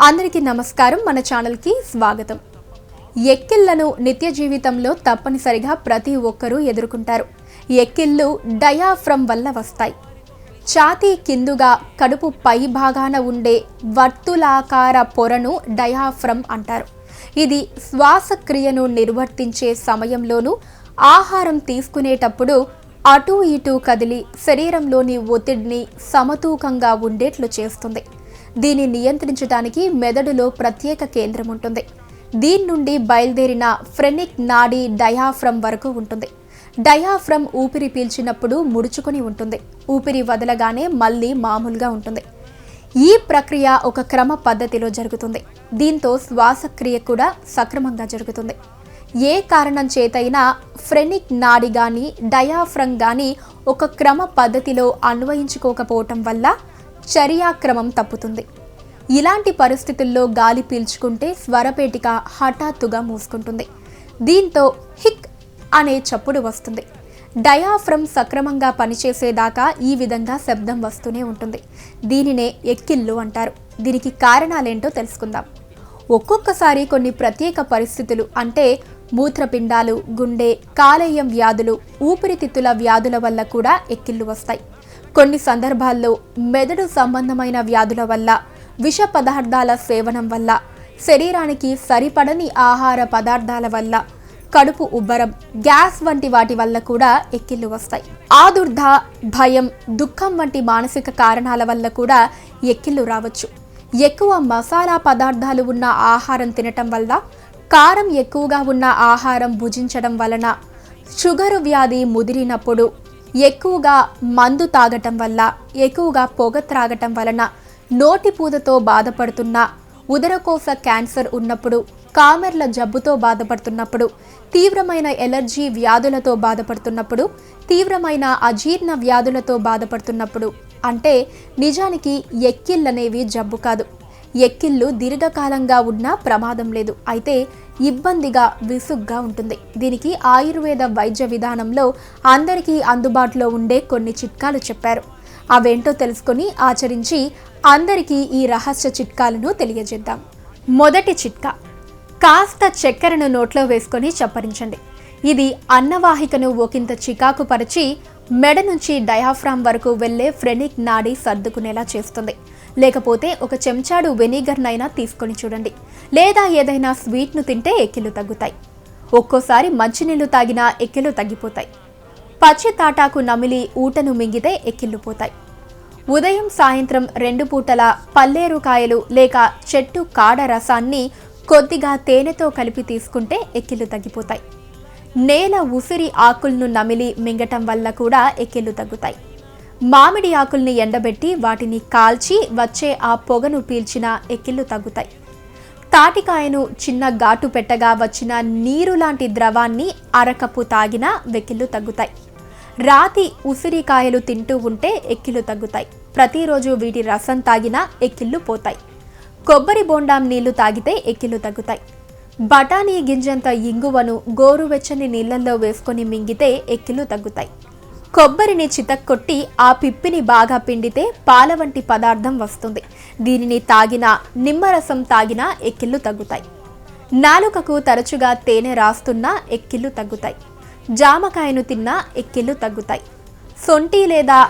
అందరికీ నమస్కారం. మన ఛానల్కి స్వాగతం. ఎక్కిళ్లను నిత్య జీవితంలో తప్పనిసరిగా ప్రతి ఒక్కరూ ఎదుర్కొంటారు. ఎక్కిళ్ళు డయాఫ్రమ్ వల్ల వస్తాయి. ఛాతీ కిందుగా కడుపు పై భాగాన ఉండే వర్తులాకార పొరను డయాఫ్రమ్ అంటారు. ఇది శ్వాసక్రియను నిర్వర్తించే సమయంలోనూ ఆహారం తీసుకునేటప్పుడు అటూ ఇటూ కదిలి శరీరంలోని ఒత్తిడిని సమతూకంగా ఉండేట్లు చేస్తుంది. దీన్ని నియంత్రించడానికి మెదడులో ప్రత్యేక కేంద్రం ఉంటుంది. దీని నుండి బయలుదేరిన ఫ్రెనిక్ నాడీ డయాఫ్రమ్ వరకు ఉంటుంది. డయాఫ్రమ్ ఊపిరి పీల్చినప్పుడు ముడుచుకొని ఉంటుంది. ఊపిరి వదలగానే మళ్ళీ మామూలుగా ఉంటుంది. ఈ ప్రక్రియ ఒక క్రమ పద్ధతిలో జరుగుతుంది. దీంతో శ్వాసక్రియ కూడా సక్రమంగా జరుగుతుంది. ఏ కారణం చేతైనా ఫ్రెనిక్ నాడి కానీ డయాఫ్రమ్ కానీ ఒక క్రమ పద్ధతిలో అన్వయించుకోకపోవటం వల్ల చర్యాక్రమం తప్పుతుంది. ఇలాంటి పరిస్థితుల్లో గాలి పీల్చుకుంటే స్వరపేటిక హఠాత్తుగా మూసుకుంటుంది. దీంతో హిక్ అనే చప్పుడు వస్తుంది. డయాఫ్రమ్ సక్రమంగా పనిచేసేదాకా ఈ విధంగా శబ్దం వస్తూనే ఉంటుంది. దీనినే ఎక్కిళ్ళు అంటారు. దీనికి కారణాలేంటో తెలుసుకుందాం. ఒక్కొక్కసారి కొన్ని ప్రత్యేక పరిస్థితులు అంటే మూత్రపిండాలు, గుండె, కాలేయం వ్యాధులు, ఊపిరితిత్తుల వ్యాధుల వల్ల కూడా ఎక్కిళ్ళు వస్తాయి. కొన్ని సందర్భాల్లో మెదడు సంబంధమైన వ్యాధుల వల్ల, విష పదార్థాల సేవనం వల్ల, శరీరానికి సరిపడని ఆహార పదార్థాల వల్ల, కడుపు ఉబ్బరం, గ్యాస్ వంటి వాటి వల్ల కూడా ఎక్కిళ్ళు వస్తాయి. ఆదుర్ద, భయం, దుఃఖం వంటి మానసిక కారణాల వల్ల కూడా ఎక్కిళ్ళు రావచ్చు. ఎక్కువ మసాలా పదార్థాలు ఉన్న ఆహారం తినటం వల్ల, కారం ఎక్కువగా ఉన్న ఆహారం భుజించడం వలన, షుగరు వ్యాధి ముదిరినప్పుడు, ఎక్కువగా మందు తాగటం వల్ల, ఎక్కువగా పొగ త్రాగటం వలన, నోటిపూదతో బాధపడుతున్న, ఉదరకోశ క్యాన్సర్ ఉన్నప్పుడు, కామెర్ల జబ్బుతో బాధపడుతున్నప్పుడు, తీవ్రమైన ఎలర్జీ వ్యాధులతో బాధపడుతున్నప్పుడు, తీవ్రమైన అజీర్ణ వ్యాధులతో బాధపడుతున్నప్పుడు, అంటే నిజానికి ఎక్కిళ్ళనేవి జబ్బు కాదు. ఎక్కిళ్ళు దీర్ఘకాలంగా ఉన్నా ప్రమాదం లేదు. అయితే ఇబ్బందిగా, విసుగ్గా ఉంటుంది. దీనికి ఆయుర్వేద వైద్య విధానంలో అందరికీ అందుబాటులో ఉండే కొన్ని చిట్కాలు చెప్పారు. అవేంటో తెలుసుకొని ఆచరించి అందరికీ ఈ రహస్య చిట్కాలను తెలియజేద్దాం. మొదటి చిట్కా, కాస్త చక్కెరను నోట్లో వేసుకొని చప్పరించండి. ఇది అన్నవాహికను ఒకంత చికాకు పరిచి మెడ నుంచి డయాఫ్రామ్ వరకు వెళ్లే ఫ్రెనిక్ నాడీ సర్దుకునేలా చేస్తుంది. లేకపోతే ఒక చెంచాడు వెనిగర్నైనా తీసుకొని చూడండి. లేదా ఏదైనా స్వీట్ను తింటే ఎక్కిళ్ళు తగ్గుతాయి. ఒక్కోసారి మంచినీళ్లు తాగినా ఎక్కిళ్ళు తగ్గిపోతాయి. పచ్చి తాటాకు నమిలి ఊటను మింగితే ఎక్కిళ్ళు పోతాయి. ఉదయం సాయంత్రం 2 పూటల పల్లేరుకాయలు లేక చెట్టు కాడ రసాన్ని కొద్దిగా తేనెతో కలిపి తీసుకుంటే ఎక్కిళ్ళు తగ్గిపోతాయి. నేల ఉసిరి ఆకులను నమిలి మింగటం వల్ల కూడా ఎక్కిళ్ళు తగ్గుతాయి. మామిడి ఆకుల్ని ఎండబెట్టి వాటిని కాల్చి వచ్చే ఆ పొగను పీల్చిన ఎక్కిళ్ళు తగ్గుతాయి. తాటికాయను చిన్న ఘాటు పెట్టగా వచ్చిన నీరు లాంటి ద్రవాన్ని అరకప్పు తాగినా ఎక్కిళ్ళు తగ్గుతాయి. రాతి ఉసిరికాయలు తింటూ ఉంటే ఎక్కిళ్ళు తగ్గుతాయి. ప్రతిరోజు వీటి రసం తాగినా ఎక్కిళ్ళు పోతాయి. కొబ్బరి బోండాం నీళ్లు తాగితే ఎక్కిళ్ళు తగ్గుతాయి. బఠానీ గింజంత ఇంగువను గోరువెచ్చని నీళ్లలో వేసుకొని మింగితే ఎక్కిళ్ళు తగ్గుతాయి. కొబ్బరిని చితక్కొట్టి ఆ పిప్పిని బాగా పిండితే పాల వంటి పదార్థం వస్తుంది. దీనిని తాగినా, నిమ్మరసం తాగినా ఎక్కిళ్ళు తగ్గుతాయి. నాలుకకు తరచుగా తేనె రాస్తున్నా ఎక్కిళ్ళు తగ్గుతాయి. జామకాయను తిన్నా ఎక్కిళ్ళు తగ్గుతాయి. సొంటి లేదా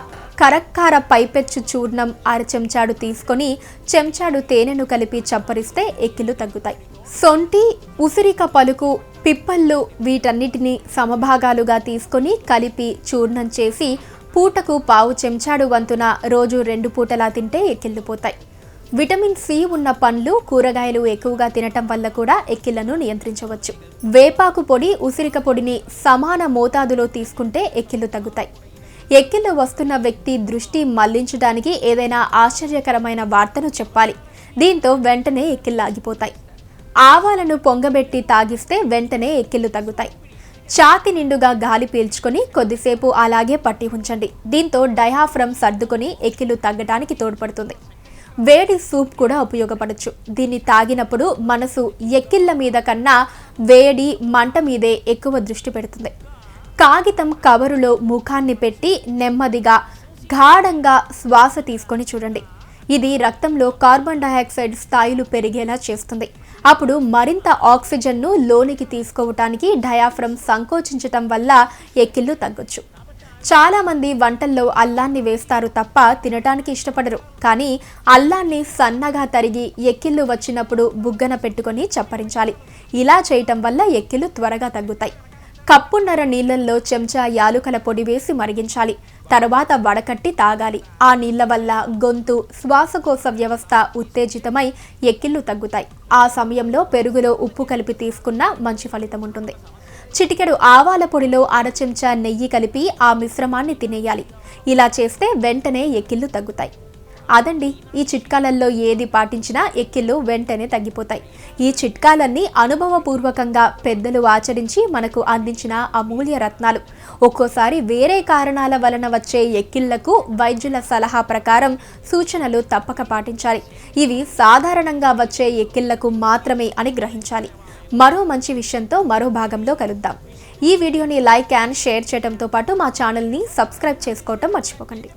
కరక్కార పైపెచ్చు చూర్ణం చెంచాడు తీసుకొని చెంచాడు తేనెను కలిపి చప్పరిస్తే ఎక్కిళ్ళు తగ్గుతాయి. సొంటి, ఉసిరిక పలుకు, పిప్పళ్ళు వీటన్నిటిని సమభాగాలుగా తీసుకొని కలిపి చూర్ణం చేసి పూటకు పావు చెంచాడు వంతున రోజు 2 పూటలా తింటే ఎక్కిళ్ళు పోతాయి. విటమిన్ సి ఉన్న పండ్లు, కూరగాయలు ఎక్కువగా తినటం వల్ల కూడా ఎక్కిళ్లను నియంత్రించవచ్చు. వేపాకు పొడి, ఉసిరిక పొడిని సమాన మోతాదులో తీసుకుంటే ఎక్కిళ్ళు తగ్గుతాయి. ఎక్కిళ్ళు వస్తున్న వ్యక్తి దృష్టి మళ్లించడానికి ఏదైనా ఆశ్చర్యకరమైన వార్తను చెప్పాలి. దీంతో వెంటనే ఎక్కిళ్ళు ఆగిపోతాయి. ఆవాలను పొంగబెట్టి తాగిస్తే వెంటనే ఎక్కిళ్ళు తగ్గుతాయి. ఛాతి నిండుగా గాలి పీల్చుకొని కొద్దిసేపు అలాగే పట్టి ఉంచండి. దీంతో డయాఫ్రమ్ సర్దుకొని ఎక్కిళ్ళు తగ్గడానికి తోడ్పడుతుంది. వేడి సూప్ కూడా ఉపయోగపడవచ్చు. దీన్ని తాగినప్పుడు మనసు ఎక్కిళ్ళ మీద కన్నా వేడి, మంట మీదే ఎక్కువ దృష్టి పెడుతుంది. కాగితం కవరులో ముఖాన్ని పెట్టి నెమ్మదిగా గాఢంగా శ్వాస తీసుకొని చూడండి. ఇది రక్తంలో కార్బన్ డయాక్సైడ్ స్థాయిలు పెరిగేలా చేస్తుంది. అప్పుడు మరింత ఆక్సిజన్ను లోనికి తీసుకోవటానికి డయాఫ్రమ్ సంకోచించటం వల్ల ఎక్కిళ్ళు తగ్గొచ్చు. చాలామంది వంటల్లో అల్లాన్ని వేస్తారు తప్ప తినటానికి ఇష్టపడరు. కానీ అల్లాన్ని సన్నగా తరిగి ఎక్కిళ్ళు వచ్చినప్పుడు బుగ్గన పెట్టుకొని చప్పరించాలి. ఇలా చేయటం వల్ల ఎక్కిళ్ళు త్వరగా తగ్గుతాయి. కప్పున్నర నీళ్లల్లో చెంచా యాలుకల పొడి వేసి మరిగించాలి. తర్వాత వడకట్టి తాగాలి. ఆ నీళ్ల వల్ల గొంతు, శ్వాసకోశ వ్యవస్థ ఉత్తేజితమై ఎక్కిళ్ళు తగ్గుతాయి. ఆ సమయంలో పెరుగులో ఉప్పు కలిపి తీసుకున్న మంచి ఫలితం ఉంటుంది. చిటికెడు ఆవాల పొడిలో అర చెంచా నెయ్యి కలిపి ఆ మిశ్రమాన్ని తినేయాలి. ఇలా చేస్తే వెంటనే ఎక్కిళ్ళు తగ్గుతాయి. అదండి, ఈ చిట్కాలల్లో ఏది పాటించినా ఎక్కిళ్ళు వెంటనే తగ్గిపోతాయి. ఈ చిట్కాలన్నీ అనుభవపూర్వకంగా పెద్దలు ఆచరించి మనకు అందించిన అమూల్య రత్నాలు. ఒక్కోసారి వేరే కారణాల వలన వచ్చే ఎక్కిళ్లకు వైద్యుల సలహా ప్రకారం సూచనలు తప్పక పాటించాలి. ఇవి సాధారణంగా వచ్చే ఎక్కిళ్లకు మాత్రమే అని గ్రహించాలి. మరో మంచి విషయంతో మరో భాగంలో కలుద్దాం. ఈ వీడియోని లైక్ అండ్ షేర్ చేయడంతో పాటు మా ఛానల్ని సబ్స్క్రైబ్ చేసుకోవటం మర్చిపోకండి.